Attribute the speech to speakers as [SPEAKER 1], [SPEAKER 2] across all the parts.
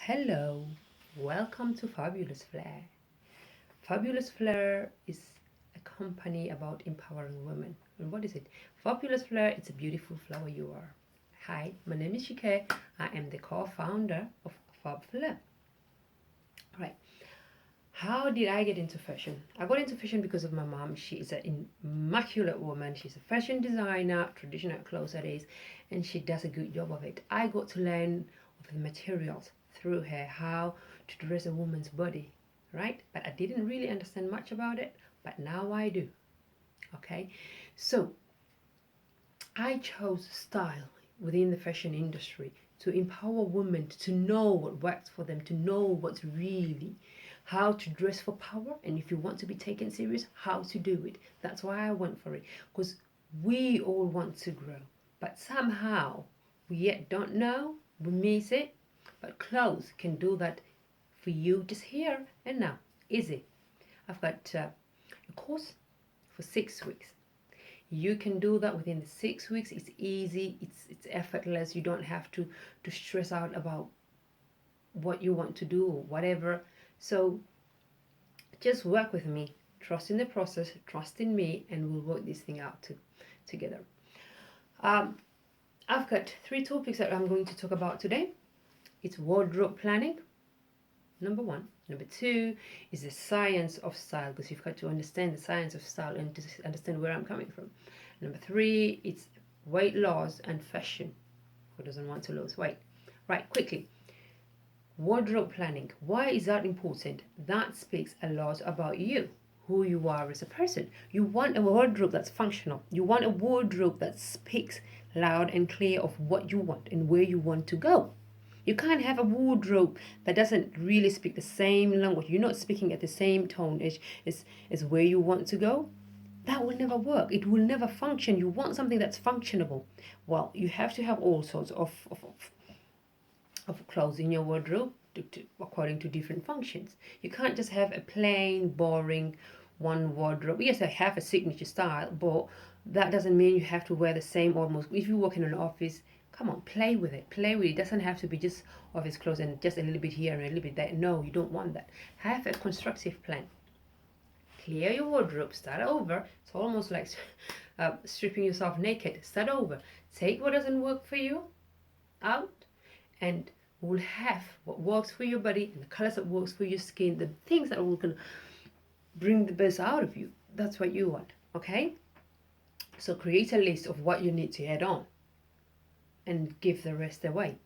[SPEAKER 1] Hello, welcome to Fabulous Flair. Fabulous Flair is a company about empowering women. And what is it? Fabulous Flair, it's a beautiful flower you are. Hi, my name is Shike. I am the co-founder of Fab Flair. Right. How did I get into fashion? I got into fashion because of my mom. She is an immaculate woman. She's a fashion designer, traditional clothes that is, and she does a good job of it. I got to learn of the materials through her, how to dress a woman's body, right? But I didn't really understand much about it, but now I do. Okay, so I chose style within the fashion industry to empower women to know what works for them, to know what's really how to dress for power, and if you want to be taken serious, how to do it. That's why I went for it, because we all want to grow, but somehow we yet don't know, we miss it. But clothes can do that for you just here and now. Easy. I've got a course for 6 weeks. You can do that within the 6 weeks. It's easy, it's effortless. You don't have to stress out about what you want to do or whatever. So just work with me, trust in the process, trust in me, and we'll work this thing out together. I've got 3 topics that I'm going to talk about today. It's wardrobe planning, number one. Number two is the science of style, because you've got to understand the science of style and to understand where I'm coming from. Number three, it's weight loss and fashion. Who doesn't want to lose weight? Right, quickly. Wardrobe planning. Why is that important? That speaks a lot about you, who you are as a person. You want a wardrobe that's functional. You want a wardrobe that speaks loud and clear of what you want and where you want to go. You can't have a wardrobe that doesn't really speak the same language. You're not speaking at the same tone as where you want to go. That will never work. It will never function. You want something that's functionable. Well, you have to have all sorts of clothes in your wardrobe according to different functions. You can't just have a plain, boring one wardrobe. Yes, I have a signature style, but that doesn't mean you have to wear the same almost. If you work in an office, come on, play with it. Play with it. It doesn't have to be just office clothes and just a little bit here and a little bit there. No, you don't want that. Have a constructive plan. Clear your wardrobe. Start over. It's almost like stripping yourself naked. Start over. Take what doesn't work for you out, and will have what works for your body and the colors that works for your skin, the things that will bring the best out of you. That's what you want. Okay, so create a list of what you need to add on and give the rest away.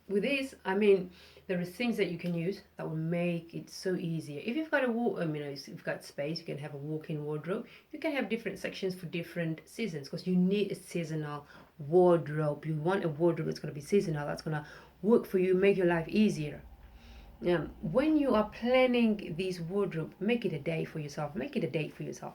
[SPEAKER 1] With this, I mean, there are things that you can use that will make it so easier. If you've got if you've got space, you can have a walk-in wardrobe. You can have different sections for different seasons, because you need a seasonal wardrobe. You want a wardrobe that's going to be seasonal, that's going to work for you, make your life easier. When you are planning this wardrobe, make it a day for yourself. Make it a date for yourself.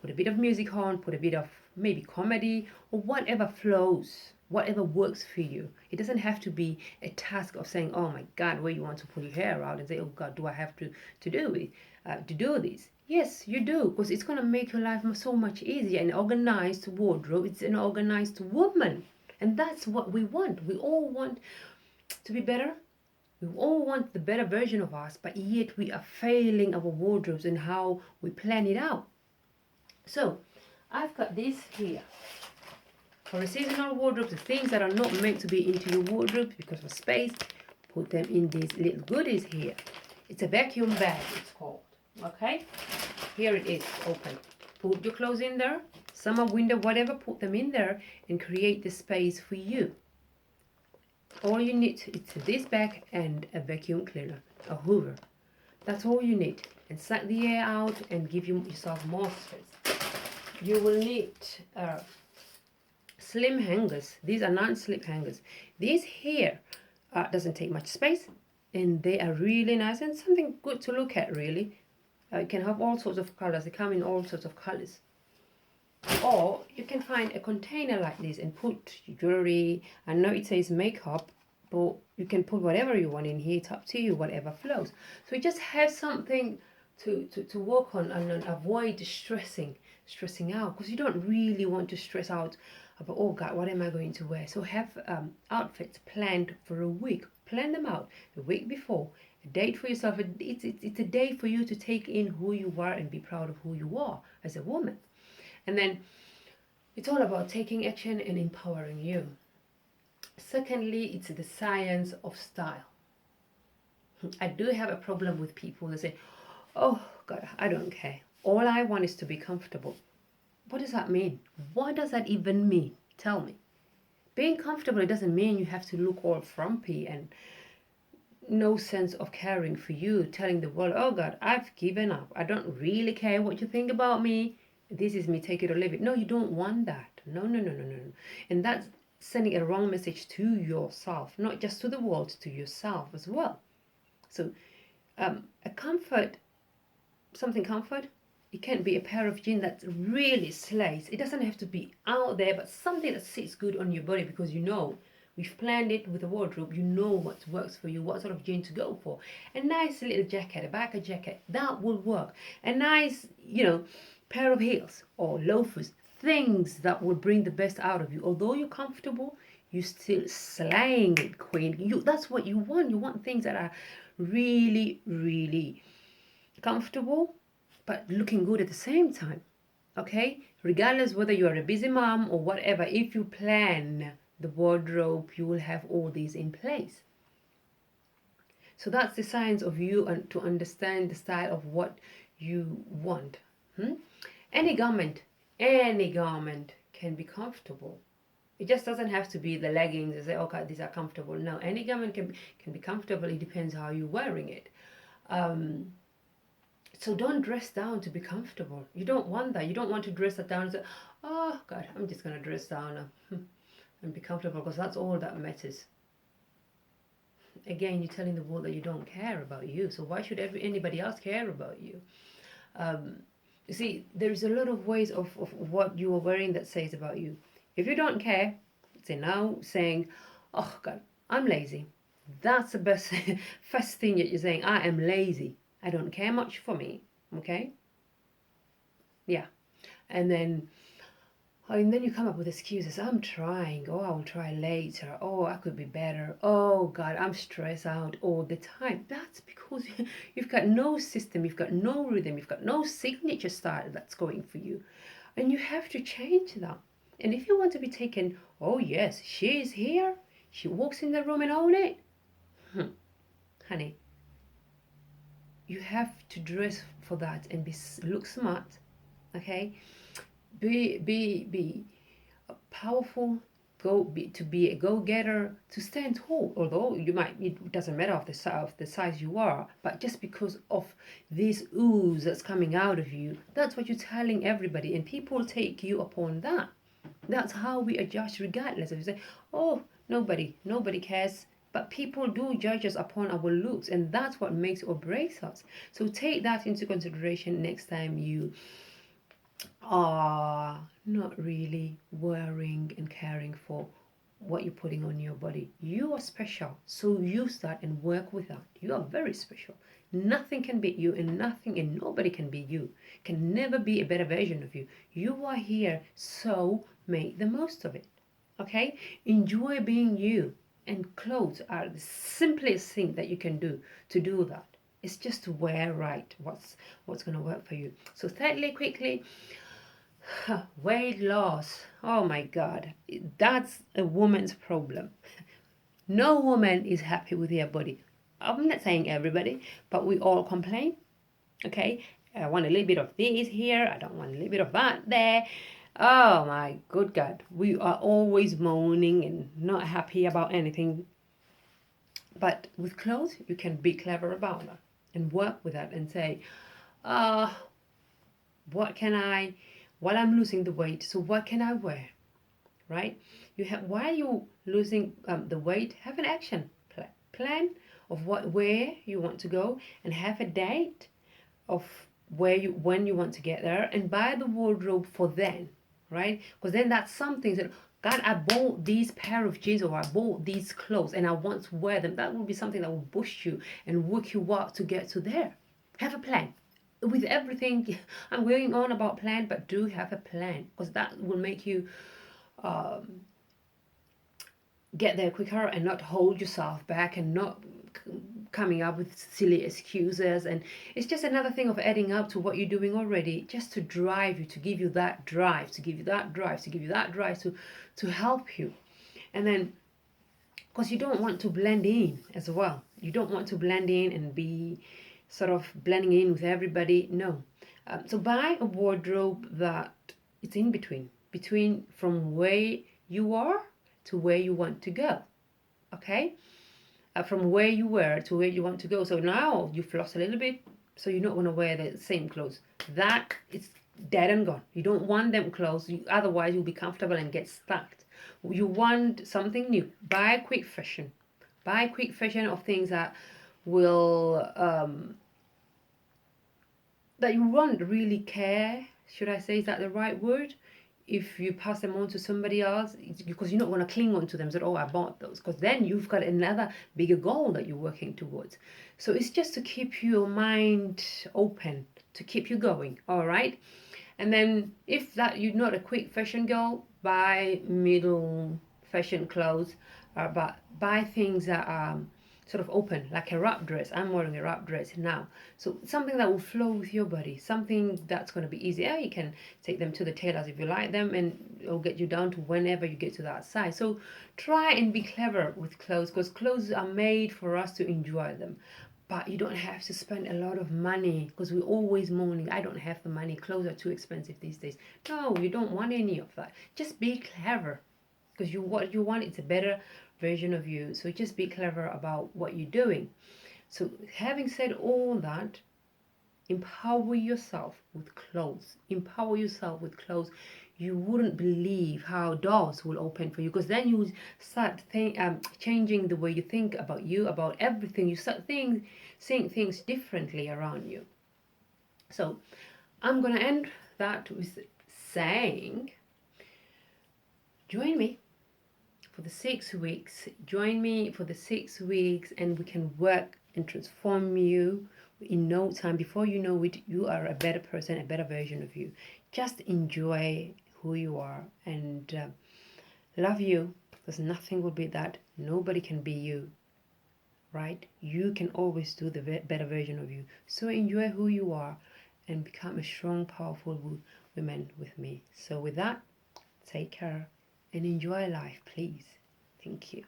[SPEAKER 1] Put a bit of music on, put a bit of maybe comedy or whatever flows, whatever works for you. It doesn't have to be a task of saying, oh my God, where you want to pull your hair out and say, oh God, do I have to do it, to do this? Yes, you do, because it's going to make your life so much easier. An organized wardrobe, it's an organized woman. And that's what we want. We all want to be better. We all want the better version of us, but yet we are failing our wardrobes and how we plan it out. So I've got this here. For a seasonal wardrobe, the things that are not meant to be into your wardrobe because of space, put them in these little goodies here. It's a vacuum bag, it's called. Okay? Here it is, open. Put your clothes in there, summer, winter, whatever, put them in there and create the space for you. All you need is this bag and a vacuum cleaner, a hoover. That's all you need. And suck the air out and give yourself more space. You will need slim hangers. These are non-slip hangers. These here doesn't take much space, and they are really nice and something good to look at, really. You can have all sorts of colors. They come in all sorts of colors. Or you can find a container like this and put your jewelry. I know it says makeup, but you can put whatever you want in here. It's up to you, whatever flows. So you just have something to work on and avoid stressing out, because you don't really want to stress out about, oh God, what am I going to wear? So have outfits planned for a week. Plan them out a week before. A date for yourself. It's a day for you to take in who you are and be proud of who you are as a woman. And then it's all about taking action and empowering you. Secondly, it's the science of style. I do have a problem with people that say, oh God, I don't care. All I want is to be comfortable. What does that mean? What does that even mean? Tell me. Being comfortable, it doesn't mean you have to look all frumpy and no sense of caring for you, telling the world, oh God, I've given up. I don't really care what you think about me. This is me, take it or leave it. No, you don't want that. No. And that's sending a wrong message to yourself, not just to the world, to yourself as well. So a comfort, it can be a pair of jeans that really slays. It doesn't have to be out there, but something that sits good on your body, because you know we've planned it with a wardrobe. You know what works for you, what sort of jeans to go for. A nice little jacket, a biker jacket, that will work. A nice, pair of heels or loafers, things that will bring the best out of you. Although you're comfortable, you're still slaying it, queen. That's what you want. You want things that are really, really comfortable, but looking good at the same time. Okay, regardless whether you are a busy mom or whatever, if you plan the wardrobe, you will have all these in place. So that's the science of you, and to understand the style of what you want. Any garment can be comfortable. It just doesn't have to be the leggings and say, okay, these are comfortable. No, any garment can be comfortable. It depends how you're wearing it. So don't dress down to be comfortable. You don't want that. You don't want to dress that down and say, oh God, I'm just going to dress down and be comfortable, because that's all that matters. Again, you're telling the world that you don't care about you. So why should anybody else care about you? You see, there is a lot of ways of what you are wearing that says about you. If you don't care, say now saying, oh God, I'm lazy. That's the best first thing that you're saying. I am lazy. I don't care much for me. Okay? Yeah. And then you come up with excuses. I'm trying. Oh, I will try later. Oh, I could be better. Oh God, I'm stressed out all the time. That's because you've got no system, you've got no rhythm, you've got no signature style that's going for you. And you have to change that. And if you want to be taken, oh yes, she is here. She walks in the room and own it. Honey, you have to dress for that and look smart. Okay? Be powerful, to be a go-getter, to stand tall. Although it doesn't matter of the size you are, but just because of this ooze that's coming out of you, that's what you're telling everybody, and people take you upon that. That's how we are judged, regardless of you say, oh, nobody cares. But people do judge us upon our looks, and that's what makes or breaks us. So take that into consideration next time you are not really worrying and caring for what you're putting on your body. You are special, so use that and work with that. You are very special. Nothing can beat you, and nothing and nobody can beat you. Can never be a better version of you. You are here, so make the most of it. Okay? Enjoy being you, and clothes are the simplest thing that you can do to do that. It's just to wear right what's going to work for you. So thirdly, quickly, weight loss. Oh my God, that's a woman's problem. No woman is happy with their body. I'm not saying everybody, but we all complain. Okay, I want a little bit of this here, I don't want a little bit of that there. Oh my good God, we are always moaning and not happy about anything. But with clothes, you can be clever about that and work with that and say, while I'm losing the weight, so what can I wear? Right? While you're losing the weight, have an action plan of where you want to go, and have a date of when you want to get there, and buy the wardrobe for then, right? Because then that's something that, God, I bought these pair of jeans, or I bought these clothes and I want to wear them. That will be something that will boost you and work you up to get to there. Have a plan. With everything, I'm going on about plan, but do have a plan, because that will make you um, get there quicker and not hold yourself back and not coming up with silly excuses. And it's just another thing of adding up to what you're doing already, just to drive you, to give you that drive, to give you that drive, to give you that drive, to help you. And then, because you don't want to blend in as well, you don't want to blend in and be sort of blending in with everybody. No. So buy a wardrobe that it's in between from where you are to where you want to go. Okay, from where you were to where you want to go. So now you've lost a little bit, so you're not going to wear the same clothes. That is dead and gone. You don't want them clothes, otherwise you'll be comfortable and get stuck. You want something new. Buy quick fashion. Buy quick fashion of things that will that you won't really care. Should I say, is that the right word? If you pass them on to somebody else, because you're not going to cling on to them, that, oh, I bought those, because then you've got another bigger goal that you're working towards. So it's just to keep your mind open, to keep you going. All right. And then if that you're not a quick fashion girl, buy middle fashion clothes, but buy things that are sort of open, like a wrap dress. I'm wearing a wrap dress now. So something that will flow with your body, something that's going to be easy. Yeah, you can take them to the tailors if you like them, and it'll get you down to whenever you get to that size. So try and be clever with clothes, because clothes are made for us to enjoy them. But you don't have to spend a lot of money, because we're always moaning, I don't have the money, clothes are too expensive these days. No, you don't want any of that. Just be clever, because what you want is a better version of you. So just be clever about what you're doing. So having said all that, empower yourself with clothes. Empower yourself with clothes. You wouldn't believe how doors will open for you, because then you start changing the way you think about you, about everything. You start seeing things differently around you. So I'm going to end that with saying, join me for the 6 weeks. Join me for the 6 weeks, and we can work and transform you in no time. Before you know it, you are a better person, a better version of you. Just enjoy who you are, and love you, because nothing will be that. Nobody can be you, right? You can always do the better version of you. So enjoy who you are and become a strong, powerful woman with me. So with that, take care and enjoy life, please. Thank you.